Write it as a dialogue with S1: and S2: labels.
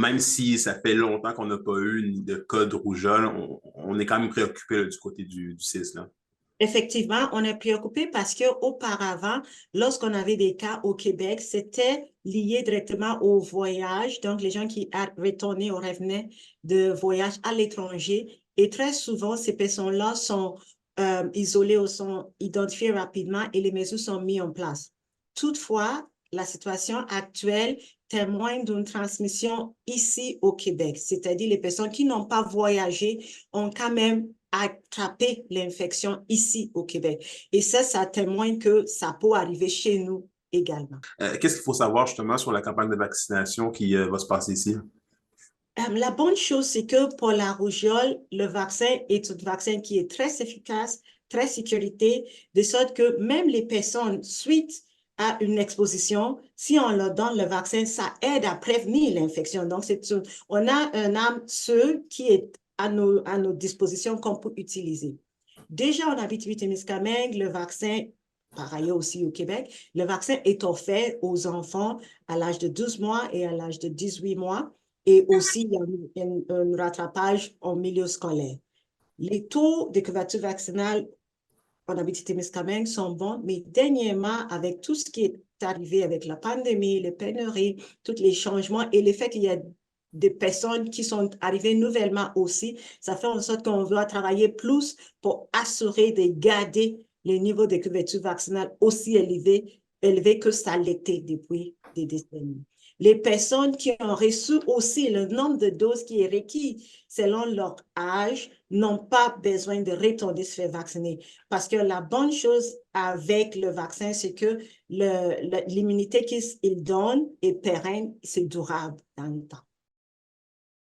S1: Même si ça fait longtemps qu'on n'a pas eu ni de cas de rougeole, on est quand même préoccupé là, du côté du CIS, là.
S2: Effectivement, on est préoccupé parce que auparavant, lorsqu'on avait des cas au Québec, c'était lié directement au voyage. Donc, les gens qui retournaient ou revenaient de voyage à l'étranger. Et très souvent, ces personnes-là sont isolées ou sont identifiées rapidement et les mesures sont mises en place. Toutefois, la situation actuelle témoigne d'une transmission ici au Québec, c'est-à-dire les personnes qui n'ont pas voyagé ont quand même attrapé l'infection ici au Québec. Et ça témoigne que ça peut arriver chez nous également.
S1: Qu'est-ce qu'il faut savoir justement sur la campagne de vaccination qui va se passer ici?
S2: La bonne chose, c'est que pour la rougeole, le vaccin est un vaccin qui est très efficace, très sécurité, de sorte que même les personnes, suite à une exposition, si on leur donne le vaccin, ça aide à prévenir l'infection. Donc, on a un arme sûr qui est à nos dispositions qu'on peut utiliser. Déjà, en Abitibi-Témiscamingue, le vaccin, par ailleurs aussi au Québec, le vaccin est offert aux enfants à l'âge de 12 mois et à l'âge de 18 mois. Et aussi, il y a un rattrapage en milieu scolaire. Les taux de couverture vaccinale en Abitibi-Témiscamingue sont bons, mais dernièrement, avec tout ce qui est arrivé avec la pandémie, les pénuries, tous les changements et le fait qu'il y a des personnes qui sont arrivées nouvellement aussi, ça fait en sorte qu'on doit travailler plus pour assurer de garder les niveaux de couverture vaccinale aussi élevés que ça l'était depuis des décennies. Les personnes qui ont reçu aussi le nombre de doses qui est requis selon leur âge n'ont pas besoin de retourner se faire vacciner. Parce que la bonne chose avec le vaccin, c'est que l'immunité qu'il donne est pérenne, c'est durable dans le temps.